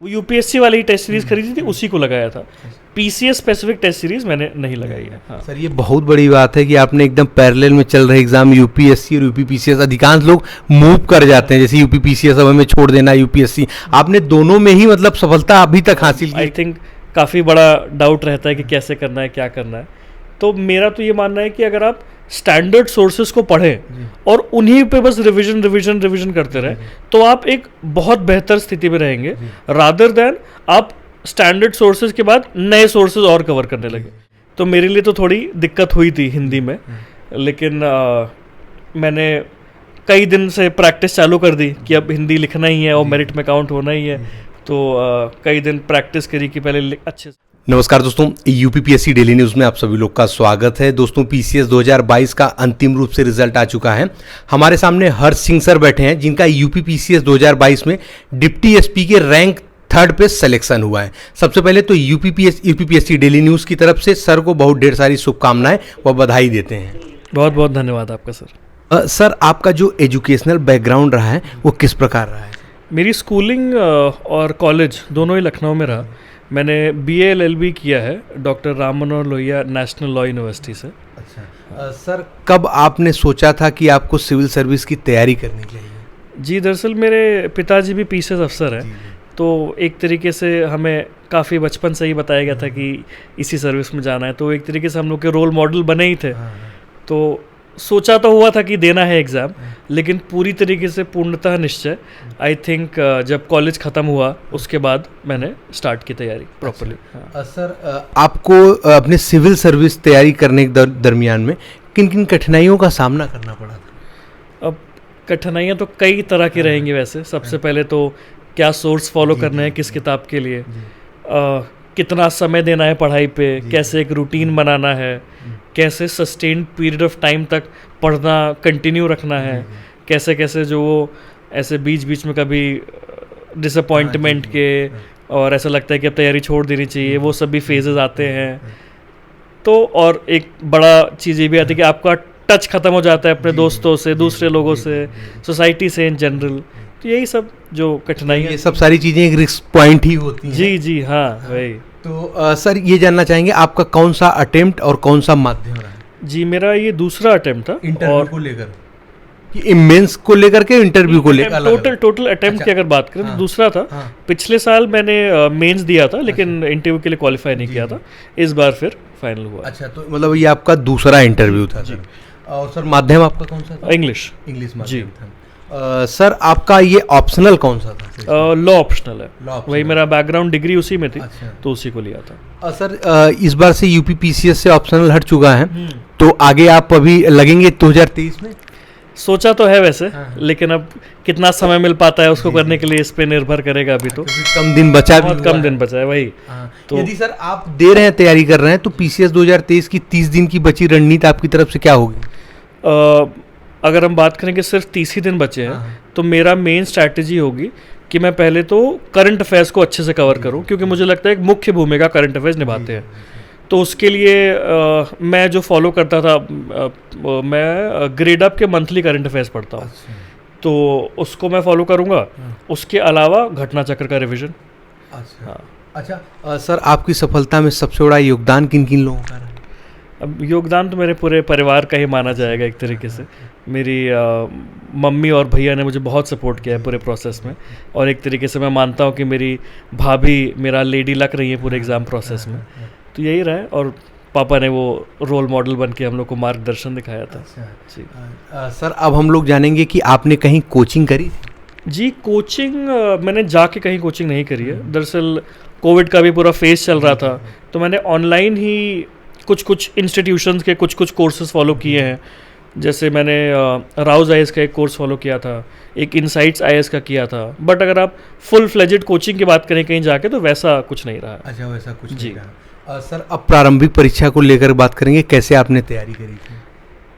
वो यूपीएससी वाली test series खरीदी थी, उसी को लगाया था। पीसीएस स्पेसिफिक टेस्ट सीरीज मैंने नहीं लगाई है। हाँ सर, ये बहुत बड़ी बात है कि आपने एकदम पैरेलल में चल रहे एग्जाम यूपीएससी और यूपीपीसीएस, अधिकांश लोग मूव कर जाते हैं, जैसे यूपीपीसीएस अब हमें छोड़ देना यूपीएससी, आपने दोनों में ही मतलब सफलता अभी तक हासिल की। आई थिंक काफ़ी बड़ा डाउट रहता है कि कैसे करना है, क्या करना है। तो मेरा तो ये मानना है कि अगर आप स्टैंडर्ड सोर्सेज को पढ़ें और उन्हीं पे बस रिवीजन करते रहें तो आप एक बहुत बेहतर स्थिति में रहेंगे, रादर देन आप स्टैंडर्ड सोर्सेज के बाद नए सोर्सेज और कवर करने लगे। तो मेरे लिए तो थोड़ी दिक्कत हुई थी हिंदी में, लेकिन मैंने कई दिन से प्रैक्टिस चालू कर दी कि अब हिंदी लिखना ही है और मेरिट में काउंट होना ही है। तो कई दिन प्रैक्टिस करी कि पहले अच्छे से। नमस्कार दोस्तों, यूपीपीएससी डेली न्यूज़ में आप सभी लोग का स्वागत है। दोस्तों, पीसीएस 2022 का अंतिम रूप से रिजल्ट आ चुका है। हमारे सामने हर्ष सिंह सर बैठे हैं, जिनका यूपीपीसीएस 2022 में डिप्टी एसपी के रैंक 3rd पे सिलेक्शन हुआ है। सबसे पहले तो यूपीपीएससी डेली न्यूज़ की तरफ से सर को बहुत ढेर सारी शुभकामनाएं व बधाई देते हैं। बहुत बहुत धन्यवाद आपका सर। सर, आपका जो एजुकेशनल बैकग्राउंड रहा है वो किस प्रकार रहा है? मेरी स्कूलिंग और कॉलेज दोनों ही लखनऊ में रहा। मैंने BA LLB किया है doctor Ram Manohar Lohia national law university से। अच्छा सर, कब आपने सोचा था कि आपको सिविल सर्विस की तैयारी करनी चाहिए? जी, दरअसल मेरे पिताजी भी पीसीएस अफसर हैं, तो एक तरीके से हमें काफ़ी बचपन से ही बताया गया था कि इसी सर्विस में जाना है, तो एक तरीके से हम लोग के रोल मॉडल बने ही थे। तो सोचा तो हुआ था कि देना है एग्ज़ाम, लेकिन पूरी तरीके से पूर्णतः निश्चय आई थिंक जब कॉलेज ख़त्म हुआ उसके बाद मैंने स्टार्ट की तैयारी प्रॉपर्ली। सर, आपको अपने सिविल सर्विस तैयारी करने के दरमियान में किन किन कठिनाइयों का सामना करना पड़ा था? अब कठिनाइयाँ तो कई तरह की रहेंगी वैसे। सबसे पहले तो क्या सोर्स फॉलो करना है किस किताब के लिए, कितना समय देना है पढ़ाई पे, कैसे एक रूटीन बनाना है, कैसे सस्टेन्ड पीरियड ऑफ टाइम तक पढ़ना कंटिन्यू रखना है, कैसे कैसे जो वो ऐसे बीच बीच में कभी डिसअपॉइंटमेंट के और ऐसा लगता है कि अब तैयारी छोड़ देनी चाहिए, वो सब भी फेजेस आते हैं। तो और एक बड़ा चीज़ ये भी आती है कि आपका टच ख़त्म हो जाता है अपने दोस्तों से, दूसरे लोगों से, सोसाइटी से इन जनरल। तो यही सब जो कठिनाई, ये सब सारी चीज़ें एक रिस्क पॉइंट ही होती हैं। जी जी हाँ वही। तो सर, ये जानना चाहेंगे आपका कौन सा अटेम्प्ट और कौन सा माध्यम रहा है? जी, मेरा ये दूसरा अटेम्प्ट था। इंटरव्यू को लेकर कि मेंस को लेकर के इंटरव्यू को लेकर? टोटल अटेम्प्ट की अगर बात करें तो दूसरा था। पिछले साल मैंने मेंस दिया था, लेकिन इंटरव्यू के लिए क्वालिफाई नहीं किया था। इस बार फिर फाइनल हुआ। अच्छा, तो मतलब ये आपका दूसरा इंटरव्यू था जी। और सर, माध्यम आपका कौन सा था? इंग्लिश माध्यम था। सर, आपका ये ऑप्शनल कौन सा था? लॉ ऑप्शनल है। वही मेरा बैकग्राउंड डिग्री उसी में थी। अच्छा। तो उसी को लिया था। सर, इस बार से यूपीपीसीएस से ऑप्शनल हट चुका है, तो आगे आप अभी लगेंगे 2023 में? सोचा तो है वैसे, लेकिन अब कितना समय मिल पाता है उसको करने के लिए इस पे निर्भर करेगा। अभी तो कम दिन बचा, बहुत कम दिन बचा है वही। तो यदि सर आप दे रहे हैं, तैयारी कर रहे हैं, तो पीसीएस 2023 की 30 दिन की बची रणनीति आपकी तरफ से क्या होगी? अगर हम बात करें कि सिर्फ 30 ही दिन बचे हैं, तो मेरा मेन स्ट्रैटेजी होगी कि मैं पहले तो करंट अफेयर्स को अच्छे से कवर करूं, क्योंकि मुझे लगता है एक मुख्य भूमिका करंट अफेयर्स निभाते हैं। तो उसके लिए मैं जो फॉलो करता था, मैं ग्रेड अप के मंथली करंट अफेयर्स पढ़ता हूँ, तो उसको मैं फॉलो करूँगा। उसके अलावा घटना चक्र का रिविजन। अच्छा सर, आपकी सफलता में सबसे बड़ा योगदान किन किन लोगों का रहा? अब योगदान तो मेरे पूरे परिवार का ही माना जाएगा एक तरीके से। मेरी मम्मी और भैया ने मुझे बहुत सपोर्ट किया है पूरे प्रोसेस में, और एक तरीके से मैं मानता हूँ कि मेरी भाभी मेरा लेडी लक रही है पूरे एग्ज़ाम प्रोसेस में। तो यही रहा है, और पापा ने वो रोल मॉडल बन के हम लोग को मार्गदर्शन दिखाया था। जी सर, अब हम लोग जानेंगे कि आपने कहीं कोचिंग करी? जी, कोचिंग मैंने जाके कहीं कोचिंग नहीं करी है। दरअसल कोविड का भी पूरा फेज चल रहा था, तो मैंने ऑनलाइन ही कुछ इंस्टीट्यूशंस के कुछ कोर्सेज फॉलो किए हैं। जैसे मैंने राउज आईएएस का एक कोर्स फॉलो किया था, एक इनसाइट्स आईएएस का किया था। बट अगर आप फुल फ्लेजेड कोचिंग की बात करें कहीं जाके, तो वैसा कुछ नहीं रहा। अच्छा, वैसा कुछ नहीं रहा। सर, अब प्रारंभिक परीक्षा को लेकर बात करेंगे, कैसे आपने तैयारी करी थी?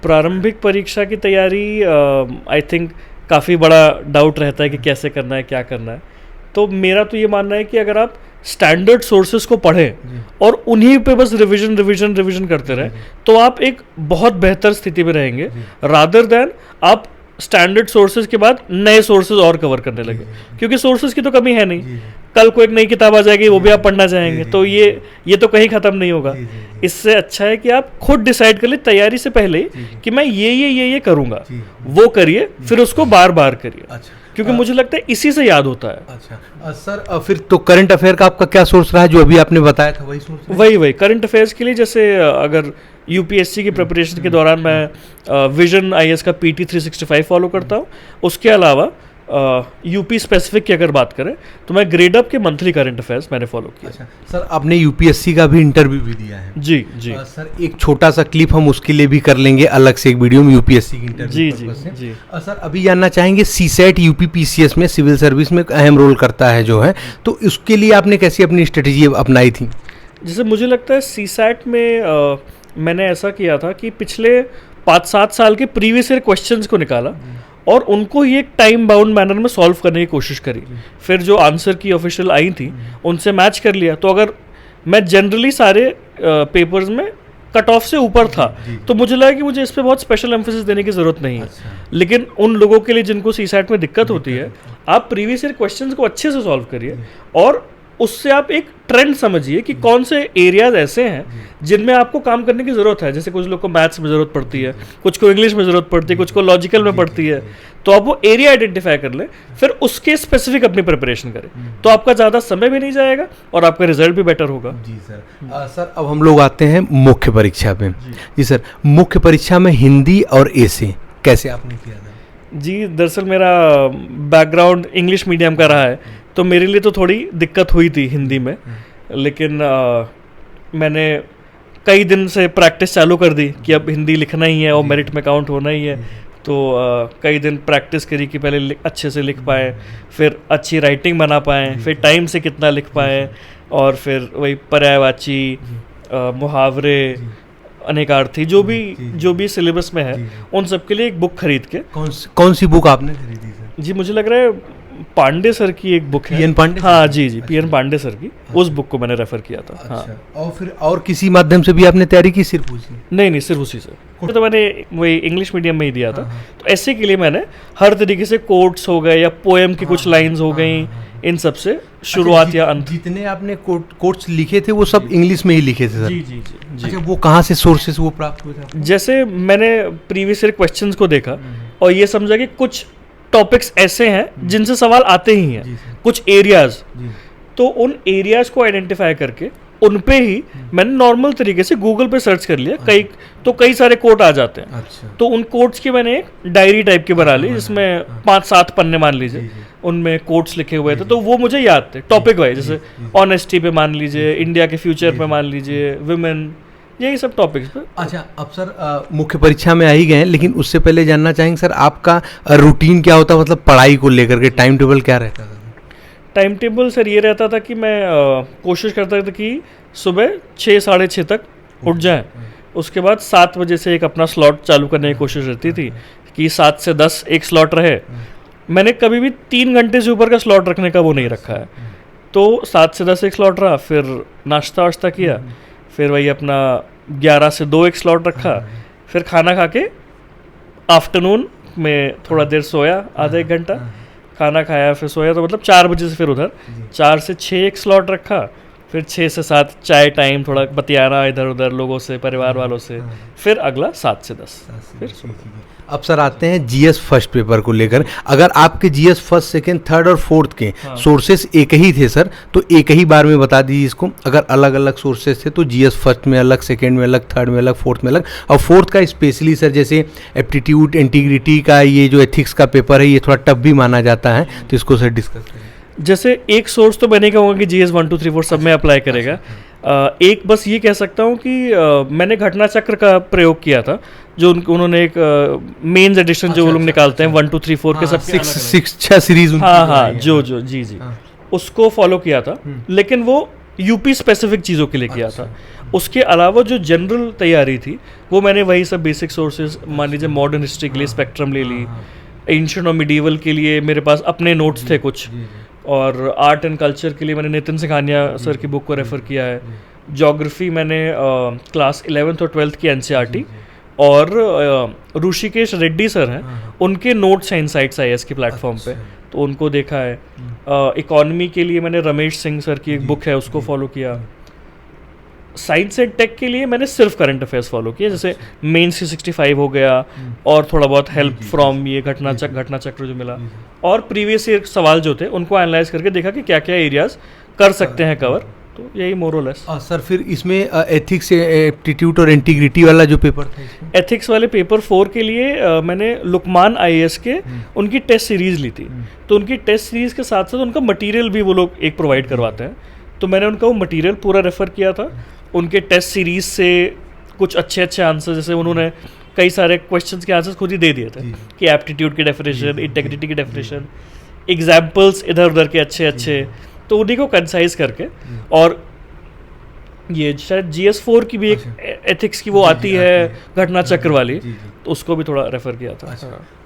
प्रारंभिक परीक्षा की तैयारी आई थिंक काफ़ी बड़ा डाउट रहता है कि कैसे करना है, क्या करना है। तो मेरा तो ये मानना है कि अगर आप स्टैंडर्ड सोर्सेज को पढ़ें और उन्हीं पे बस रिवीजन करते रहें तो आप एक बहुत बेहतर स्थिति में रहेंगे, रादर देन आप स्टैंडर्ड सोर्सेज के बाद नए सोर्सेज और कवर करने लगे, क्योंकि सोर्सेज की तो कमी है नहीं। कल को एक नई किताब आ जाएगी, वो भी आप पढ़ना चाहेंगे। तो ये तो कहीं ख़त्म नहीं होगा। इससे अच्छा है कि आप खुद डिसाइड कर ले तैयारी से पहले कि मैं ये करूँगा, वो करिए, फिर उसको बार बार करिए, क्योंकि मुझे लगता है इसी से याद होता है। अच्छा सर, फिर तो करंट अफेयर का आपका क्या सोर्स रहा है? जो अभी आपने बताया था वही सोर्स? वही करंट अफेयर्स के लिए, जैसे अगर यूपीएससी की प्रिपरेशन के दौरान मैं विजन आईएएस का PT 365 फॉलो करता हूँ। उसके अलावा यूपी स्पेसिफिक की अगर बात करें तो मैं ग्रेड अप के मंथली करंट अफेयर्स मैंने फॉलो किया। अच्छा सर, आपने यूपीएससी का भी इंटरव्यू भी दिया है? जी। सर एक छोटा सा क्लिप हम उसके लिए भी कर लेंगे अलग से एक वीडियो में, यूपीएससी की इंटरव्यू। जी। सर अभी जानना चाहेंगे, सीसेट यूपीपीसीएस में सिविल सर्विस में अहम रोल करता है जो है, तो इसके लिए आपने कैसी अपनी स्ट्रेटेजी अपनाई थी? जैसे मुझे लगता है सीसैट में मैंने ऐसा किया था कि पिछले 5-7 साल के प्रीवियस ईयर क्वेश्चंस को निकाला और उनको ही एक टाइम बाउंड मैनर में सॉल्व करने की कोशिश करी। फिर जो आंसर की ऑफिशियल आई थी उनसे मैच कर लिया। तो अगर मैं जनरली सारे पेपर्स में कट ऑफ से ऊपर था तो मुझे लगा कि मुझे इस पर बहुत स्पेशल एम्फेसिस देने की ज़रूरत नहीं है। लेकिन उन लोगों के लिए जिनको सीसैट में दिक्कत होती है, आप प्रीवियस ईयर क्वेश्चंस को अच्छे से सॉल्व करिए और उससे आप एक ट्रेंड समझिए कि कौन से एरियाज ऐसे हैं जिनमें आपको काम करने की ज़रूरत है। जैसे कुछ लोग को मैथ्स में ज़रूरत पड़ती है, कुछ को इंग्लिश में ज़रूरत पड़ती है, कुछ को लॉजिकल में पड़ती है। तो आप वो एरिया आइडेंटिफाई कर लें, फिर उसके स्पेसिफिक अपनी प्रिपरेशन करें, तो आपका ज़्यादा समय भी नहीं जाएगा और आपका रिजल्ट भी बेटर होगा। जी सर। सर अब हम लोग आते हैं मुख्य परीक्षा पे। जी सर, मुख्य परीक्षा में हिंदी और ऐसे कैसे आपने किया था? जी, दरअसल मेरा बैकग्राउंड इंग्लिश मीडियम का रहा है, तो मेरे लिए तो थोड़ी दिक्कत हुई थी हिंदी में। लेकिन मैंने कई दिन से प्रैक्टिस चालू कर दी कि अब हिंदी लिखना ही है और मेरिट में काउंट होना ही है। तो कई दिन प्रैक्टिस करी कि पहले अच्छे से लिख पाएँ, फिर अच्छी राइटिंग बना पाएँ, फिर टाइम से कितना लिख पाएँ, और फिर वही पर्यायवाची, मुहावरे, अनेकार्थी, जो भी सिलेबस में है, उन सब के लिए एक बुक खरीद के। कौन सी बुक आपने खरीदी सर? जी, मुझे लग रहा है पांडे सर की एक बुक है। पीएन पांडे? हाँ जी, पीएन पांडे सर की। उस बुक को मैंने रेफर किया था। अच्छा। हाँ। और फिर और किसी माध्यम से भी आपने तैयारी की, सिर्फ उसी? नहीं, सिर्फ उसी से। तो मैंने वही इंग्लिश मीडियम में ही दिया था। तो ऐसे के लिए मैंने हर तरीके से कोट्स हो गए या पोएम की कुछ लाइंस हो गई, इन सब से शुरुआत या अंत। जितने आपने कोट्स लिखे थे वो सब इंग्लिश में ही लिखे थे सर? जी। अच्छा, वो कहाँ से सोर्सेस वो प्राप्त हुए थे? जैसे मैंने प्रीवियस ईयर क्वेश्चंस को देखा और ये समझा कि कुछ टॉपिक्स ऐसे हैं जिनसे सवाल आते ही हैं, कुछ एरियाज, तो उन एरियाज को आइडेंटिफाई करके उन पे ही मैंने नॉर्मल तरीके से गूगल पे सर्च कर लिया। कई सारे कोट आ जाते हैं। अच्छा। तो उन कोट्स की मैंने एक डायरी टाइप की बना ली, जिसमें 5-7 पन्ने मान लीजिए, उनमें कोट्स लिखे हुए थे। तो वो मुझे याद थे टॉपिक वाइज, जैसे ऑनेस्टी पे मान लीजिए, इंडिया के फ्यूचर पे मान लीजिए, विमेन, यही सब टॉपिक्स पे। अच्छा, अब सर मुख्य परीक्षा में आ ही गए, लेकिन उससे पहले जानना चाहेंगे सर आपका रूटीन क्या होता, मतलब पढ़ाई को लेकर के टाइम टेबल क्या रहता था? टाइम टेबल सर ये रहता था कि मैं कोशिश करता था कि सुबह 6-6:30 तक उठ जाए। उसके बाद 7 बजे से एक अपना स्लॉट चालू करने की कोशिश रहती थी कि 7 से 10 एक स्लॉट रहे। मैंने कभी भी 3 घंटे से ऊपर का स्लॉट रखने का वो नहीं रखा है। तो 7 से 10 एक स्लॉट रहा, फिर नाश्ता वाश्ता किया, फिर वही अपना 11 से 2 एक स्लॉट रखा, फिर खाना खा के आफ्टरनून में थोड़ा देर सोया, आधा 1 घंटा, खाना खाया, फिर सोया। तो मतलब 4 बजे से फिर उधर 4 से 6 एक स्लॉट रखा, फिर 6 से 7 चाय टाइम, थोड़ा बतियाना इधर उधर लोगों से, परिवार वालों से, फिर अगला 7 से 10 फिर। अब सर आते हैं जीएस फर्स्ट पेपर को लेकर। अगर आपके जीएस फर्स्ट, सेकंड, थर्ड और फोर्थ के सोर्सेस एक ही थे सर, तो एक ही बार में बता दीजिए इसको। अगर अलग अलग सोर्सेस थे तो जीएस फर्स्ट में अलग, सेकंड में अलग, थर्ड में अलग, फोर्थ में अलग, और फोर्थ का स्पेशली सर जैसे एप्टीट्यूड, इंटीग्रिटी का, ये जो एथिक्स का पेपर है, ये थोड़ा टफ भी माना जाता है, तो इसको सर डिस्कस करें। जैसे एक सोर्स तो मैं नहीं कहूँगा कि जीएस 1, 2, 3, 4 सब में अप्लाई करेगा। एक बस ये कह सकता हूँ कि मैंने घटना चक्र का प्रयोग किया था, जो उन्होंने एक मेंस एडिशन जो वो लोग निकालते हैं 1, 2, 3, 4 के सब 6 सीरीज। हाँ, जो जी उसको फॉलो किया था, लेकिन वो यूपी स्पेसिफिक चीज़ों के लिए किया था। उसके अलावा जो जनरल तैयारी थी वो मैंने वही सब बेसिक सोर्सेज, मान लीजिए मॉडर्न हिस्ट्री के लिए स्पेक्ट्रम ले ली, एंशिएंट और मिडीवल के लिए मेरे पास अपने नोट्स थे कुछ, और आर्ट एंड कल्चर के लिए मैंने नितिन सिंघानिया सर की बुक को रेफ़र किया है। ज्योग्राफी मैंने क्लास 11th और 12th की एनसीईआरटी, और ऋषिकेश रेड्डी सर हैं, उनके नोट्स हैं इनसाइट्स आईएएस के प्लेटफॉर्म पे, तो उनको देखा है। इकोनॉमी के लिए मैंने रमेश सिंह सर की एक बुक है उसको फॉलो किया। साइंस एंड टेक के लिए मैंने सिर्फ करंट अफेयर्स फॉलो किए, जैसे मेंस 65 हो गया और थोड़ा बहुत हेल्प फ्रॉम ये घटना चक्र जो मिला, और प्रीवियस ईयर सवाल जो थे उनको एनालाइज करके देखा कि क्या क्या एरियाज कर सकते हैं कवर, तो यही मोरलेस। सर फिर इसमें एथिक्स, एप्टीट्यूड और इंटीग्रिटी वाला जो पेपर था, एथिक्स वाले पेपर 4 के लिए मैंने लुकमान IAS के उनकी टेस्ट सीरीज ली थी, तो उनकी टेस्ट सीरीज के साथ साथ उनका मटेरियल भी वो लोग एक प्रोवाइड करवाते हैं, तो मैंने उनका वो मटेरियल पूरा रेफर किया था। उनके टेस्ट सीरीज से कुछ अच्छे अच्छे आंसर, जैसे उन्होंने कई सारे क्वेश्चंस के आंसर्स खुद ही दे दिए थे कि एप्टीट्यूड की डेफिनेशन, इंटेग्रिटी की डेफिनेशन, एग्जाम्पल्स इधर उधर के अच्छे अच्छे, तो उन्हीं को कंसाइज करके, और ये शायद GS4 की भी एक एथिक्स की वो आती है घटना चक्र वाली, तो उसको भी थोड़ा रेफर किया था।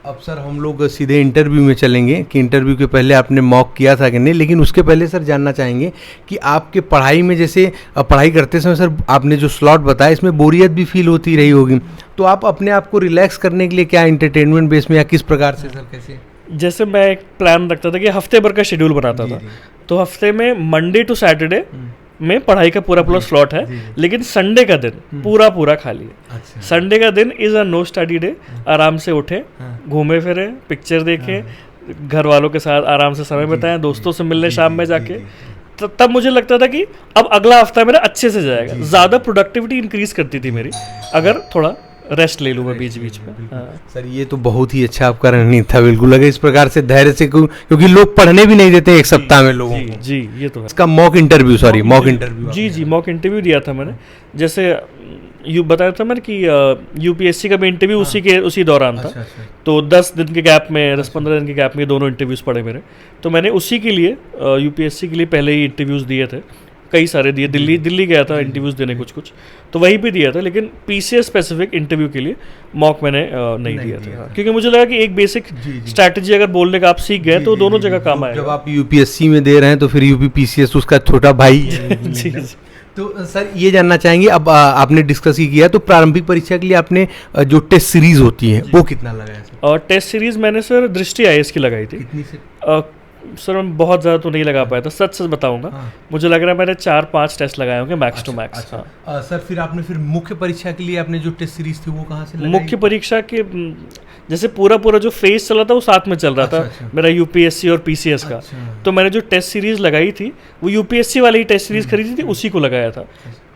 अब सर हम लोग सीधे इंटरव्यू में चलेंगे कि इंटरव्यू के पहले आपने मॉक किया था कि नहीं, लेकिन उसके पहले सर जानना चाहेंगे कि आपके पढ़ाई में, जैसे पढ़ाई करते समय सर आपने जो स्लॉट बताया इसमें बोरियत भी फील होती रही होगी, तो आप अपने आप को रिलैक्स करने के लिए क्या एंटरटेनमेंट बेस में या किस प्रकार से सर, कैसे? जैसे मैं एक प्लान रखता था कि हफ्ते भर का शेड्यूल बनाता था, तो हफ्ते में मंडे टू सैटरडे में पढ़ाई का पूरा स्लॉट है, लेकिन संडे का दिन पूरा खाली है। संडे का दिन is a no study day, आराम से उठे, घूमे फिरे, पिक्चर देखे, घर वालों के साथ आराम से समय बिताएं, दोस्तों से मिलने शाम में जाके, तब मुझे लगता था कि अब अगला हफ्ता मेरा अच्छे से जाएगा। ज़्यादा प्रोडक्टिविटी इंक्रीज करती थी मेरी अगर थोड़ा रेस्ट ले लूँ मैं बीच बीच में। सर ये तो बहुत ही अच्छा आपका रणनीति था, बिल्कुल अगर इस प्रकार से धैर्य से, क्योंकि लोग पढ़ने भी नहीं देते एक सप्ताह में लोगों को। जी ये तो है। इसका मॉक इंटरव्यू जी मॉक इंटरव्यू दिया था मैंने, जैसे बताया था मैंने कि UPSC का भी इंटरव्यू उसी दौरान था। तो 10 दिन के गैप में, 10-15 दिन के गैप में दोनों इंटरव्यूज़ पड़े मेरे, तो मैंने उसी के लिए UPSC के लिए पहले ही इंटरव्यूज़ दिए थे, कई सारे दिए। दिल्ली गया था इंटरव्यूज़ देने कुछ, तो वहीं पे दिया था, लेकिन PCS स्पेसिफिक इंटरव्यू के लिए मॉक मैंने नहीं दिया था, क्योंकि मुझे लगा कि एक बेसिक स्ट्रैटेजी अगर बोलने का आप सीख गए तो दोनों जगह काम आएगा। जब आप UPSC में दे रहे हैं तो फिर UPPCS उसका छोटा भाई है। जी। तो सर ये जानना चाहेंगे, अब आपने डिस्कस ही किया, तो प्रारंभिक परीक्षा के लिए आपने जो टेस्ट सीरीज होती है वो कितना लगाया सर? और टेस्ट सीरीज मैंने सर दृष्टि IAS की लगाई थी। कितनी से? सर मैं बहुत ज़्यादा तो नहीं लगा पाया था, सच बताऊंगा। मुझे लग रहा है मैंने 4-5 टेस्ट लगाए होंगे मैक्स टू मैक्स। सर फिर आपने मुख्य परीक्षा के लिए आपने जो टेस्ट सीरीज थी वो कहाँ से लगाई? मुख्य परीक्षा के जैसे पूरा जो फेज चला था वो साथ में चल रहा था मेरा UPSC और PCS का, तो मैंने जो टेस्ट सीरीज लगाई थी वो UPSC वाली ही टेस्ट सीरीज खरीदी थी, उसी को लगाया था।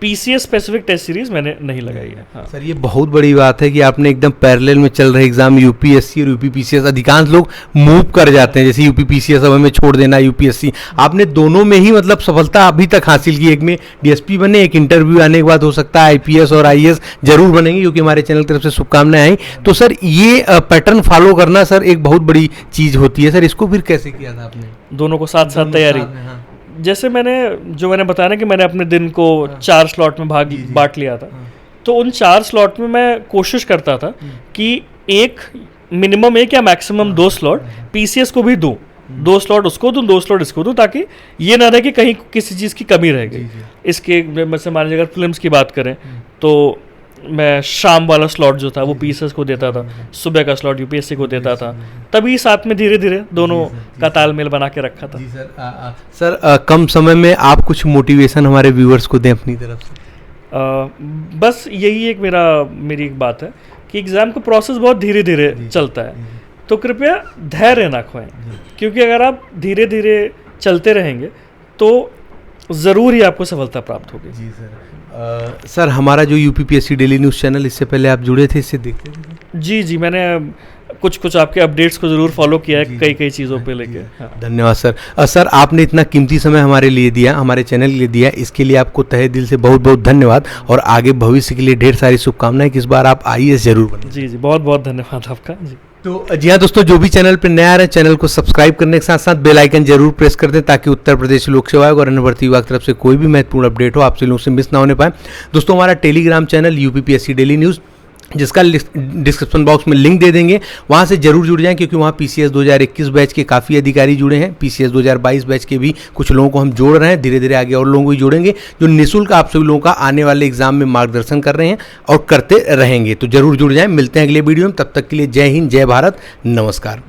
PCS स्पेसिफिक टेस्ट सीरीज मैंने नहीं लगाई है। सर ये बहुत बड़ी बात है कि आपने एकदम पैरेलल में चल रहे एग्जाम UPSC और UPPCS, अधिकांश लोग मूव कर जाते हैं, जैसे UPPCS अब हमें छोड़ देना UPSC, आपने दोनों में ही मतलब सफलता अभी तक हासिल की। एक में DSP बने, एक इंटरव्यू आने के बाद हो सकता है IPS और IAS जरूर बनेंगे, क्योंकि हमारे चैनल की तरफ से शुभकामनाएं आई। तो सर ये पैटर्न फॉलो करना सर एक बहुत बड़ी चीज होती है, सर इसको फिर कैसे किया था आपने? दोनों को साथ साथ तैयारी। जैसे मैंने बताया ना कि मैंने अपने दिन को 4 स्लॉट में बांट लिया था, तो उन 4 स्लॉट में मैं कोशिश करता था कि एक मिनिमम 1 या मैक्सिमम 2 स्लॉट PCS को भी दूं, 2 स्लॉट उसको दूं, 2 स्लॉट इसको दूं, ताकि ये ना रहे कि कहीं किसी चीज़ की कमी रह गई। इसके जैसे मान लीजिए अगर फिल्म्स की बात करें तो मैं शाम वाला स्लॉट जो था वो PCS को देता था, सुबह का स्लॉट UPSC को देता था, तभी साथ में धीरे धीरे दोनों का तालमेल बना के रखा था। जी सर, कम समय में आप कुछ मोटिवेशन हमारे व्यूअर्स को दें अपनी तरफ से। बस यही मेरी एक बात है कि एग्ज़ाम का प्रोसेस बहुत धीरे धीरे चलता है, तो कृपया धैर्य ना खोएं, क्योंकि अगर आप धीरे धीरे चलते रहेंगे तो ज़रूर ही आपको सफलता प्राप्त होगी। जी सर। सर हमारा जो UPPSC डेली न्यूज़ चैनल, इससे पहले आप जुड़े थे, इससे देखते थे? जी मैंने कुछ आपके अपडेट्स को ज़रूर फॉलो किया है कई चीज़ों पे लेके। हाँ। धन्यवाद सर। सर आपने इतना कीमती समय हमारे लिए दिया, हमारे चैनल के लिए दिया, इसके लिए आपको तहे दिल से बहुत बहुत धन्यवाद, और आगे भविष्य के लिए ढेर सारी शुभकामनाएं कि इस बार आप IAS जरूर बने। जी बहुत बहुत धन्यवाद आपका। जी तो जी हाँ दोस्तों, जो भी चैनल पर नया आ रहे हैं चैनल को सब्सक्राइब करने के साथ साथ बेल आइकन जरूर प्रेस कर दें, ताकि उत्तर प्रदेश लोक सेवा आयोग और अन्य भर्ती विभाग की तरफ से कोई भी महत्वपूर्ण अपडेट हो आपसे लोगों से मिस ना होने पाए। दोस्तों हमारा Telegram channel UPPSC daily news, जिसका डिस्क्रिप्शन बॉक्स में लिंक दे देंगे, वहाँ से जरूर जुड़ जाएं, क्योंकि वहाँ PCS 2021 बैच के काफ़ी अधिकारी जुड़े हैं। PCS 2022 बैच के भी कुछ लोगों को हम जोड़ रहे हैं, धीरे धीरे आगे और लोगों को भी जोड़ेंगे, जो निःशुल्क आप सभी लोगों का आने वाले एग्जाम में मार्गदर्शन कर रहे हैं और करते रहेंगे। तो जरूर जुड़ जाएं। मिलते हैं अगले वीडियो में, तब तक के लिए जय हिंद, जय भारत, नमस्कार।